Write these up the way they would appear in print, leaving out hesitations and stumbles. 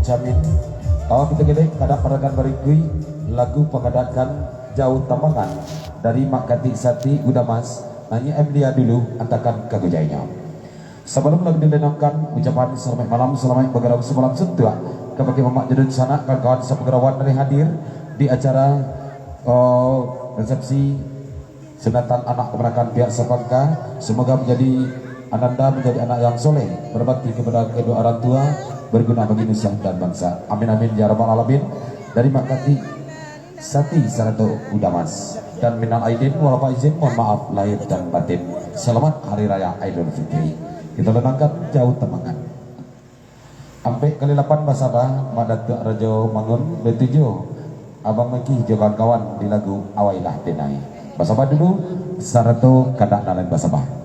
Jamin kita gede kadang peragan berikui lagu pengadakan jauh tambangan dari Makati Sati Udamas nanya dia dulu antakan kagujainya sebelum lagu dilenangkan ucapan selamat malam selamat bergerak semalam setua kepada Mamak Jedun sana kawan-kawan sepegerawan dari hadir di acara resepsi sunatan anak keponakan pihak Sepangka. Semoga menjadi ananda menjadi anak yang soleh berbakti kepada kedua orang tua berguna bagi nusa dan bangsa. Amin amin ya rabbal alamin. Dari Makati Sati Sarato Udamas dan minal aidin wal faizin, mohon maaf lahir dan batin. Selamat hari raya Idul Fitri. Kita lenangkan jauh temangan. Sampai kali 8 basabah Madat Rajo Mangun betujuh Abang Meki kawan-kawan di lagu Awailah Denai. Basabah dulu Sarato kadak nalen basabah.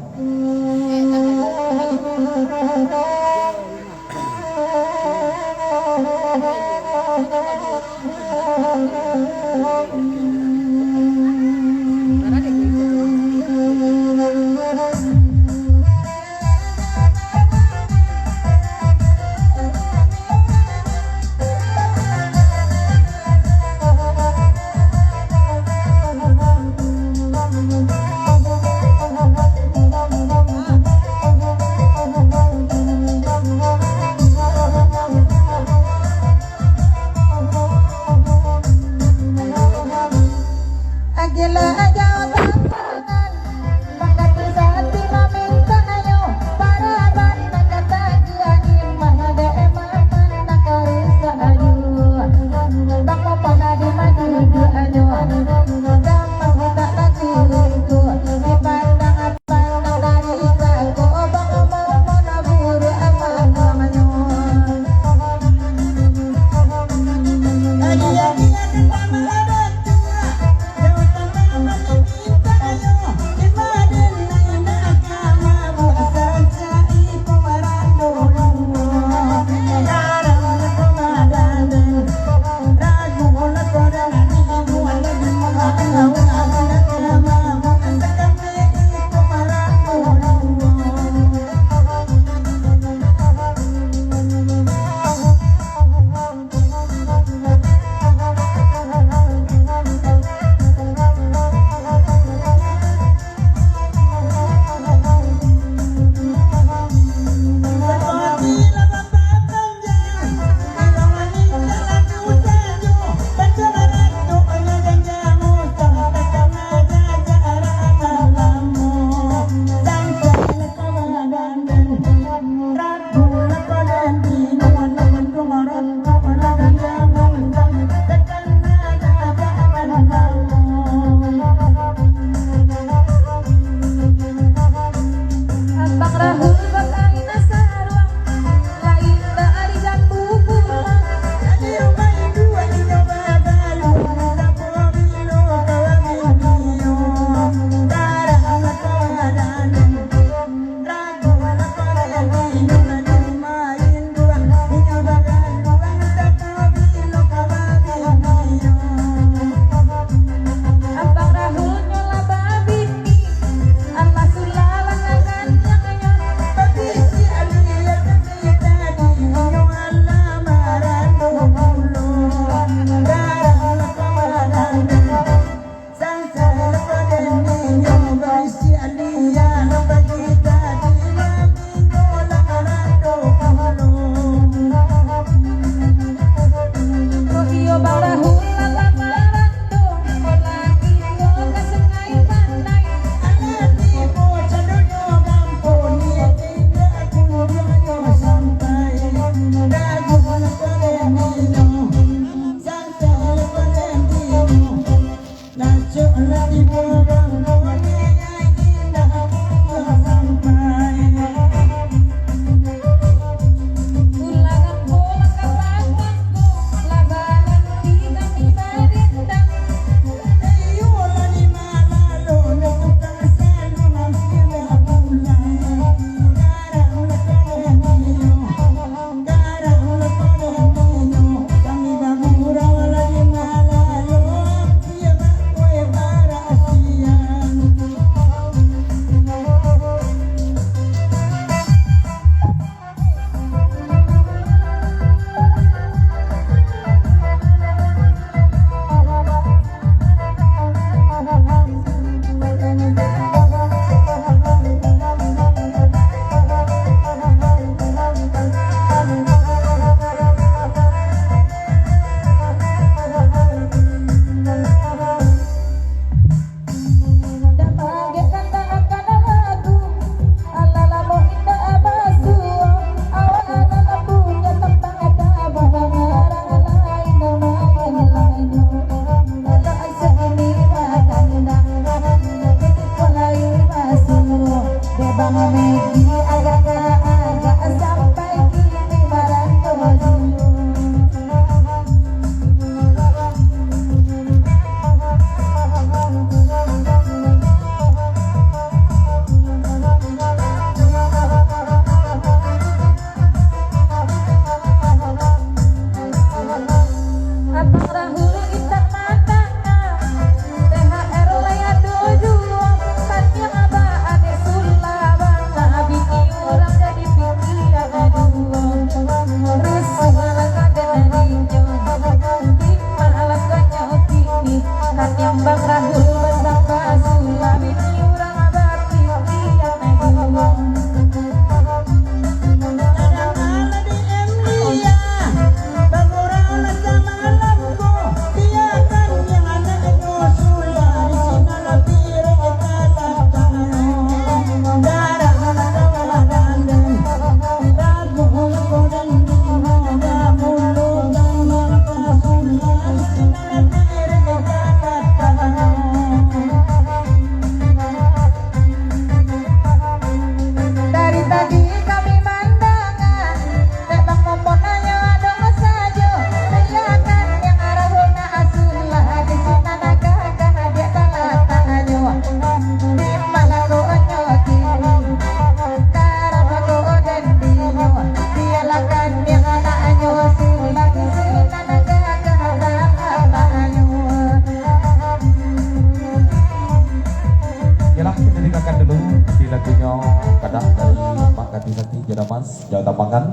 Jawa Tambangan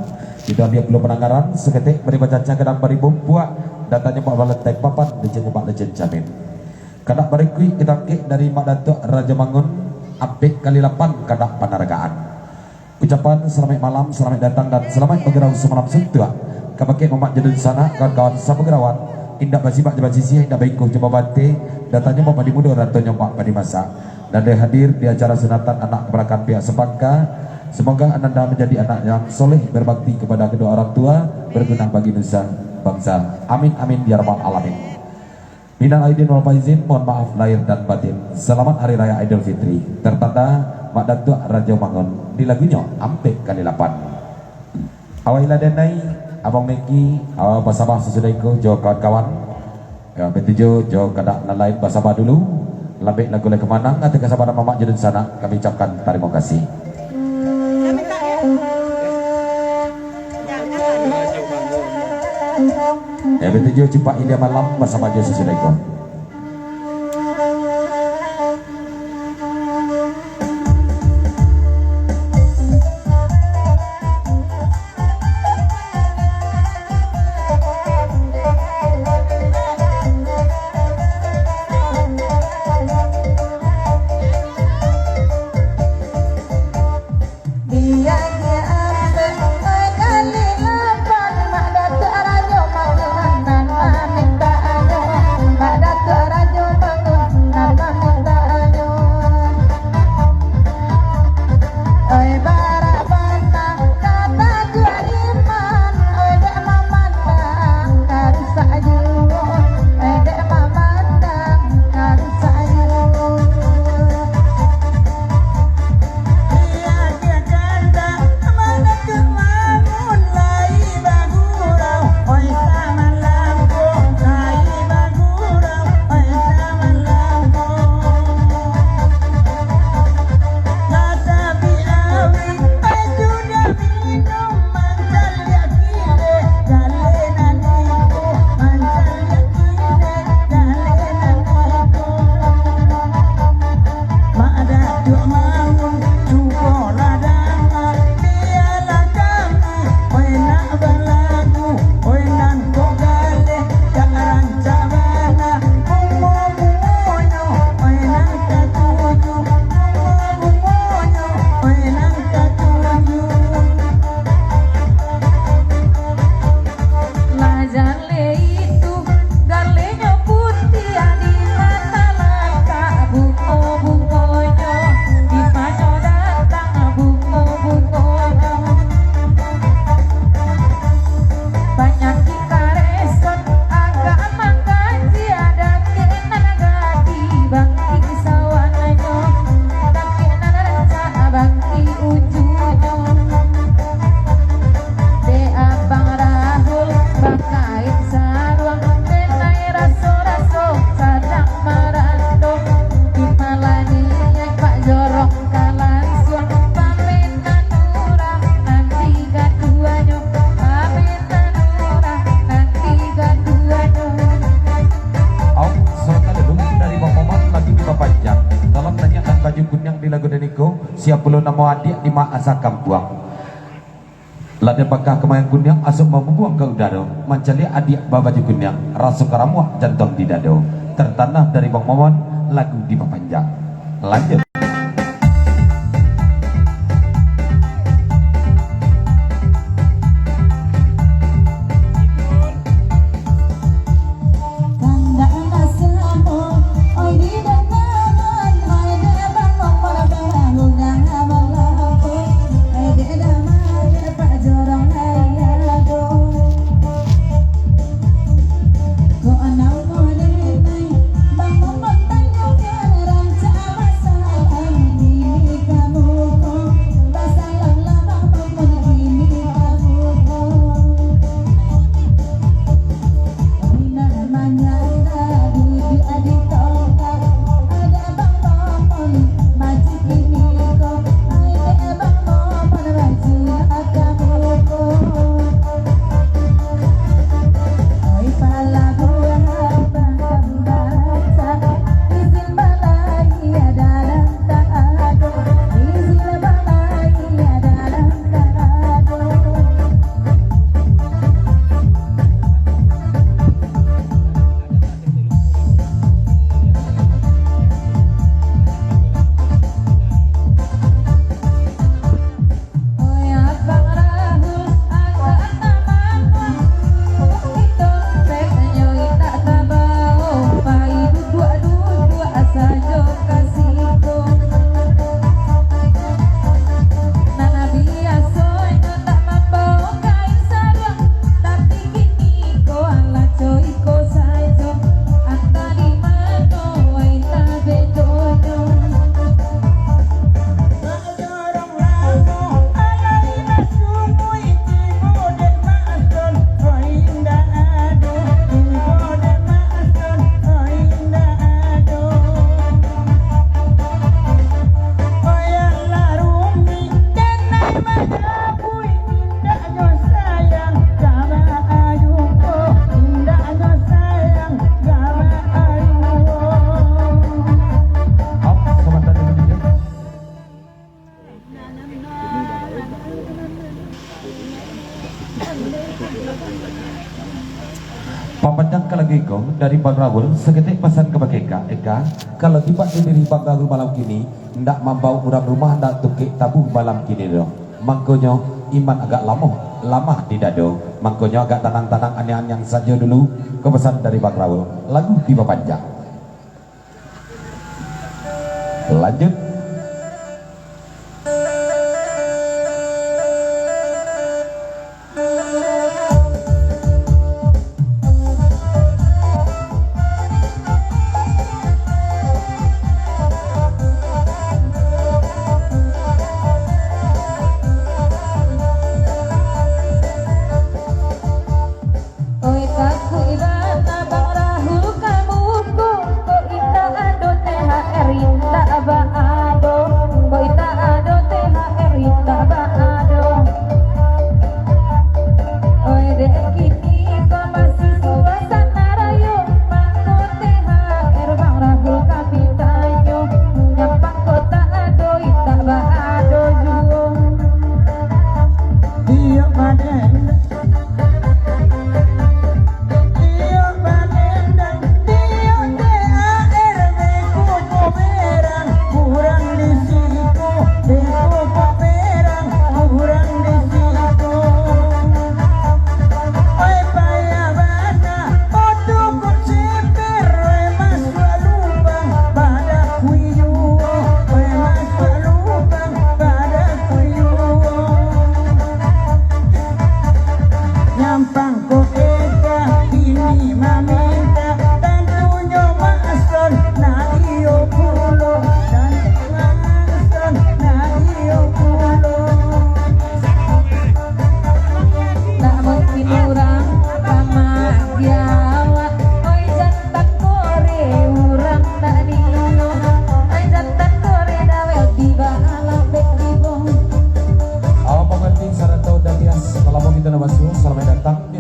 tidak dia belum penanggaran seketik beri bacanya kadang beri bumpua datanya Pak Baletek papan lejen Pak lejen jamin kadang beri kui kita kek dari Mak Datuk Raja Mangun apik kali 8 kadang panargaan ucapan selamat malam selamat datang dan selamat bergerak semalam suntua kepake memak jadi di sana kawan-kawan sabegerawan indak basi Pak jabat sisi indak baikku coba bante datanya Pak Padi Muda ratunya Pak Padi Masa dan dia hadir di acara sunatan anak keponakan pihak Sepangka. Semoga Ananda menjadi anak yang soleh, berbakti kepada kedua orang tua, berguna bagi nusa bangsa. Amin amin ya rabbal alamin. Minal aidin wal faizin, mohon maaf lahir dan batin. Selamat Hari Raya Idul Fitri. Tertanda Mak Datuk Raja Mangun di lagunya Ampek kali 8. Awailah denai, Abang Meki, awal basabah sesudahku, jauh kawan-kawan. Ya, betuju, jauh kadak lain basabah dulu. Lambek lagu lagi kemanang, nanti kesabaran mamak jadi sana. Kami ucapkan terima kasih. Ya betul jumpa India malam bersama Yesus Sudaiku. siap puluh nama adik di mak asakam buang lada bakah kemayang kunyang asuk mau buang ke udara mencari adik babaju kunyang rasuk karamuak jantung di dado tertanam dari Bang Momon, lagu diperpanjang. Lanjut. Pemandang kalagiko dari Bang Rahul seketik pesan ke Eka, kalau tiba di diri Bang Rahul malam kini ndak membau orang rumah ndak tukik tabuh malam kini dong. Mangkonyo iman agak lama di dado. Mangkonyo agak tanang-tanang aneh-aneh yang saja dulu kepesan dari Bang Rahul. Lagu diperpanjang. Lanjut.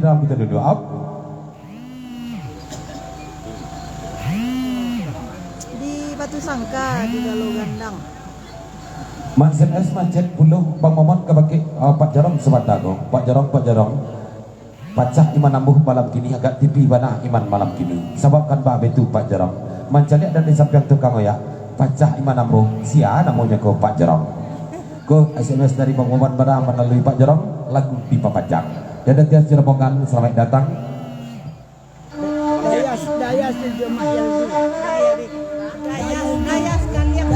Kita duduk up. Di Batu Sangka di Galuh Gandang. Mansen es macet puluh Bang Momon ke baki Pak Jarong Sebatago. Pak Jarong pacah iman nambuh malam kini agak tipi banah iman malam kini sebabkan Pak Betu Pak Jerong mencari dan disamping tukang oyak pacah iman nambuh sia namanya ko Pak Jerong ko SMS dari Bang Muhammad Barah melalui Pak Jerong lagu di Papajang dan tiap jerombongan selamat datang Daya sejumlah yang daya sekalian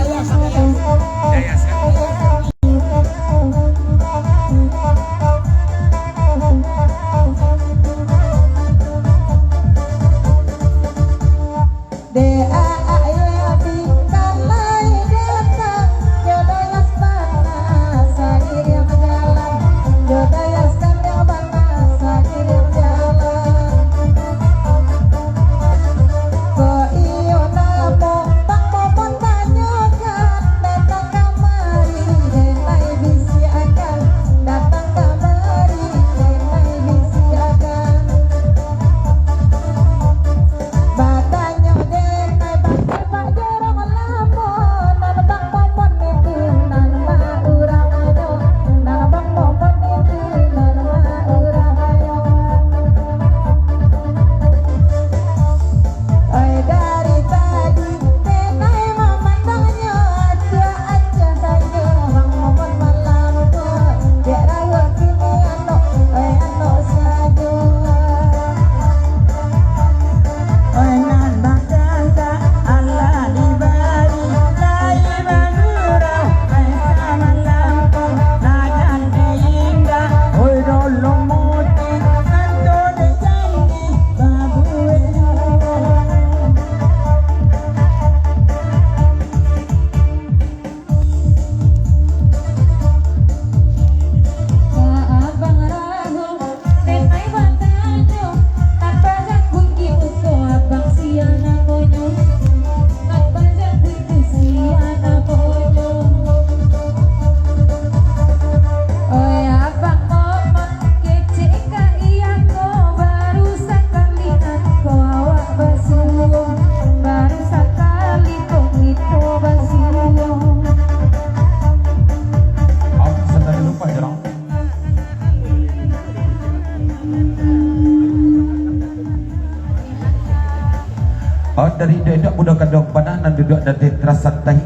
dari dedok budak kedok panah dan duduk dan terasa teh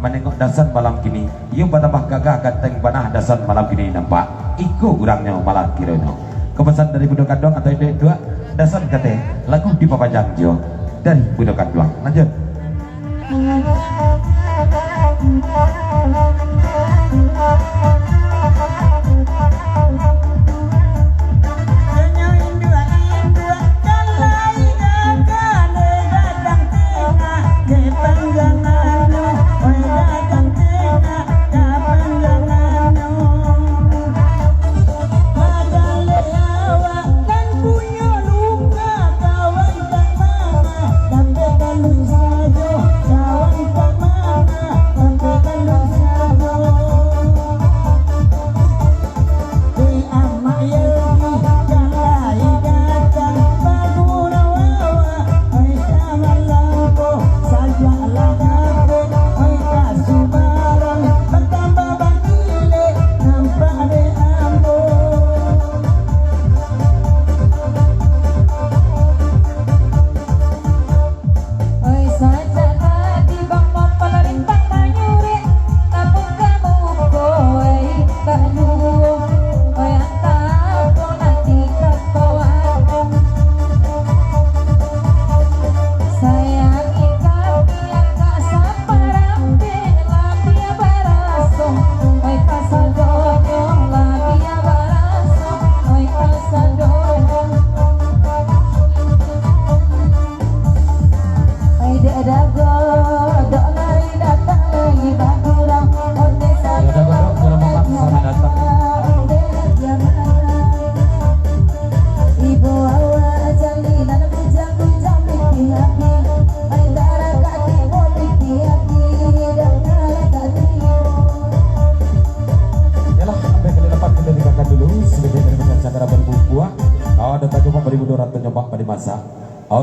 menengok dasan malam kini ia batambah gagah ganteng panah dasan malam kini nampak iku kurangnya malah kireno kepesan dari budak kedok atau dedok dua dasan kate lagu di Papajang jo dari budak kedok lanjut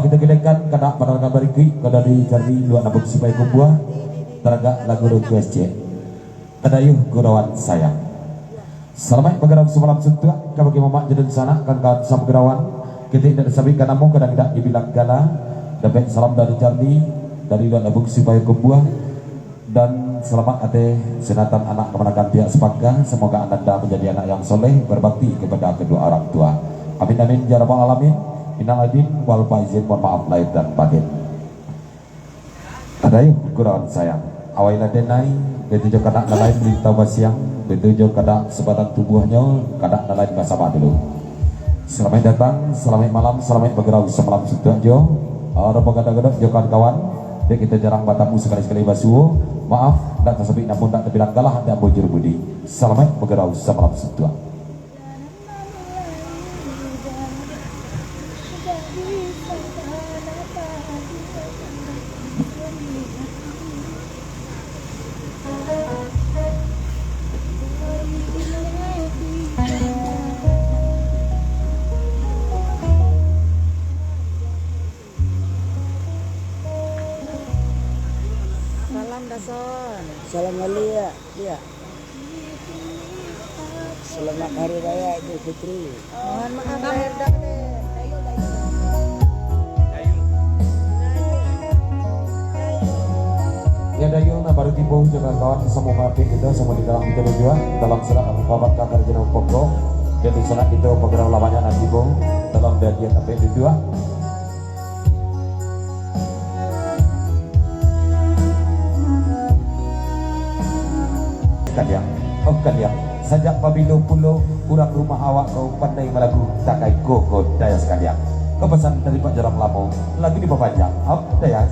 kita gilekan kena pandangan bariki kada di cari dua nabuk supaya kubuah teraga lagu request je tadayuh gurawan sayang Selamat bergerak semalam setua kabagi mamak jadi sana kan sama gerawan kita tidak sabik kanamu kadang tidak dibilang gala. Dapat salam dari Jardi dari dan abuk supaya kebuah dan selamat ate senatan anak kemenakan pihak sepaka. Semoga anda menjadi anak yang soleh berbakti kepada kedua orang tua. Amin amin ya rabbal alamin. Minal aidin wal faizin, mohon maaf lahir dan batin. Ada yuk kurang sayang. Awalnya denai betujuh kada nalai berita siang betujuh kada sebadan tubuhnya kada nalai bersama dulu. Selamat datang, selamat malam, selamat bergerak semalam sudah jo. Ada pegada-gada jo kawan-kawan. Dek kita jarang bertemu sekali-sekali basuh. Maaf, tidak tersebut namun tidak terbilang kalah dan bujur budi. Selamat bergerak semalam sudah. Salam Dason. Salam Alia, ya. Selamat Hari Raya Idul Fitri. Mohon maaf lahir dan batin. Ya dayu na baru timbul juga kawan semua hati kita semua di dalam kita juga dalam surat Al-Fatihah kakar jenang pokok dan di sana kita program lamanya nanti bong dalam bagian apa itu dua. Kalian, oh kalian, sejak pabilo pulo kurang rumah awak kau pandai melagu takai koko daya sekalian. Kepesan dari Pak Jaram Lamo lagi di Papajang, up daya.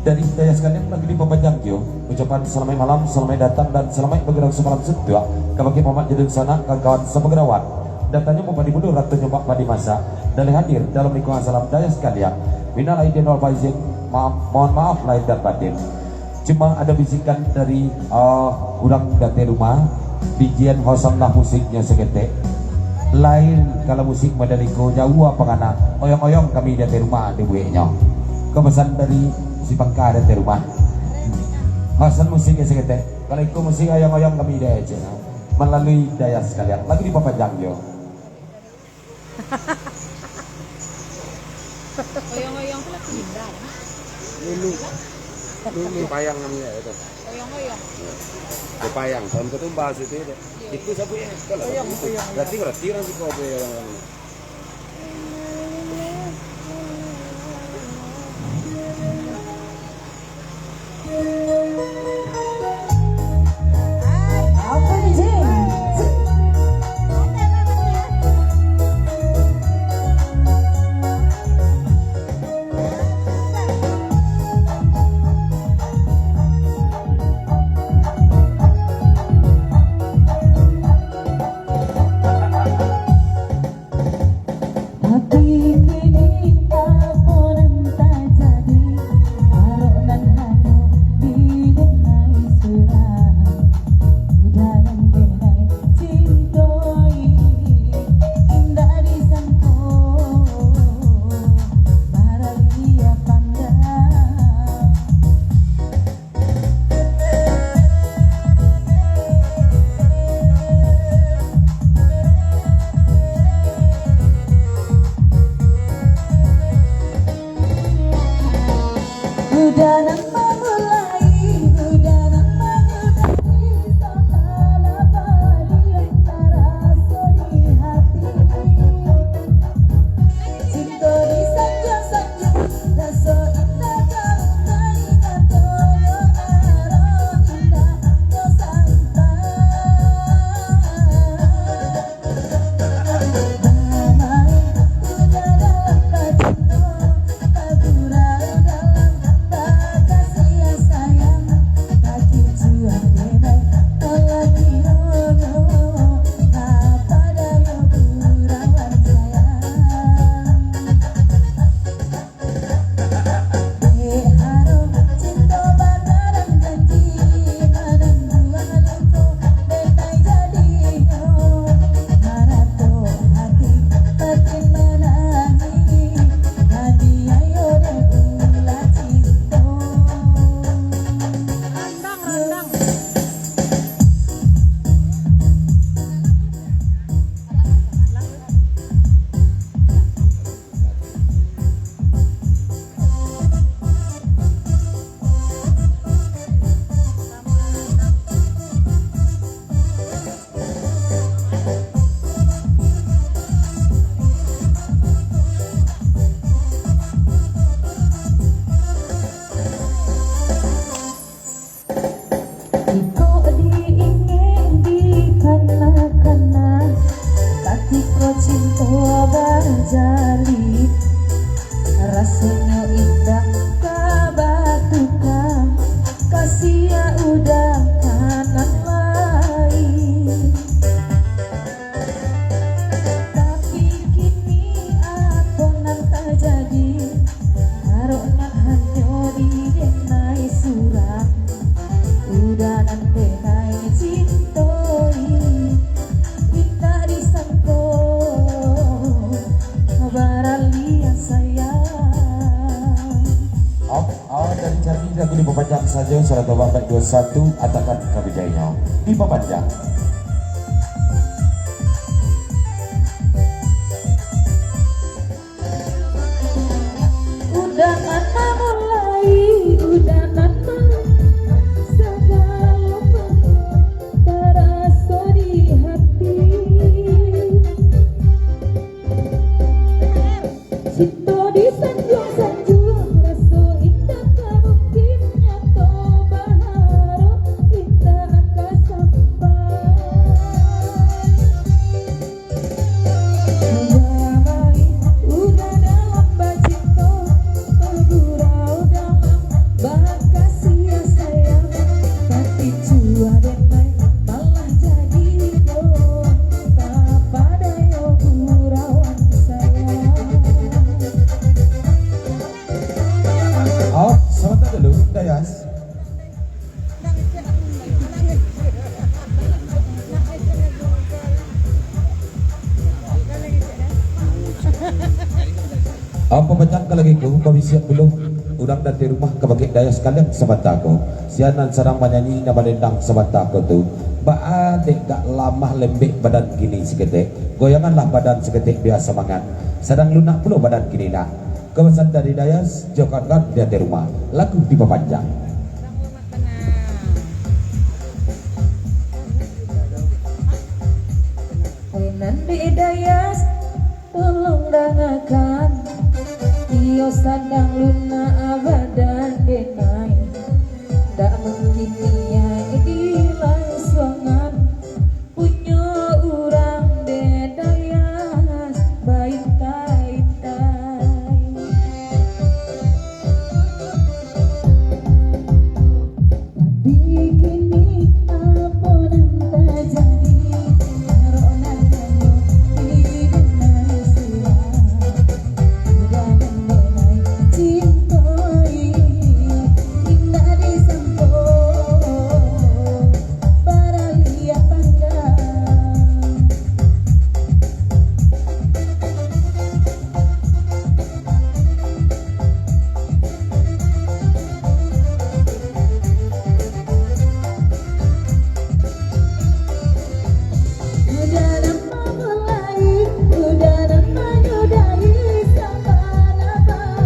Dari daya sekalian lagi di Papajang yo. Ucapan selamat malam, selamat datang dan selamat bergerak semalam setua. Kabagi mamak jadi sana kawan sebegerawan. Datanya Padi Budur Ratu Nyomak Padi Masa dan hadir dalam lingkungan salam daya sekalian. Minal aidin wal faizin, mohon maaf lahir dan batin. Cuma ada bisikan dari urang date rumah. Bijian hosamlah musiknya seketek. Lain kalau musik madaliko jauh apa kana oyong-oyong kami date rumah di bueknya. Kepesan dari si Bangka ada di rumah. Hasan musiknya seketek. Kalau ikut musik ayam-ayam kami dia aja. Melalui daya sekalian. Lagi di Papajang yo. Oyong-oyong pula pindah. Lulu payang namanya itu. Oyong-oyong. Payang, tahun ketumbas itu ya. Itu siapa ya? Kalau itu. Berarti orang sih kau orang. Nyo indah kabatukan kasih ya udah kanan lain. Tapi kini apa nan terjadi karena hanya di denai surat udah nan denai cintoi kita disangko barali yang sayang. Dari Cermin lagu diperpanjang saja surat Bapak 21 Atakan Kabijaya diperpanjang. Udah nana mulai, udah nana segala terasa di hati. Cito di sanjung-sanjung rasa indah mungkin nyata berharap kita akan sampai. Udah dalam bacito bergurau dalam bakasih ya sayang. Tapi cua denai malah jadi don tak pada yo gurauan sayang. Sebentar dulu Dayas. Pembacaan lagi ku kami siap belum udang dari rumah kebagi daya sekalian sebentar ko sianan sarang menyanyi na balendang sebentar ko tu ba dek gak lamah lembek badan gini seketik goyanganlah badan seketik biasa mangan sedang lunak puluh badan gini nak kebesaran dari Dayas jokankan dia di rumah lagu diperpanjang. Nanti Dayas tolong dengarkan Tio sadang luna abadan denai tak mungkin dia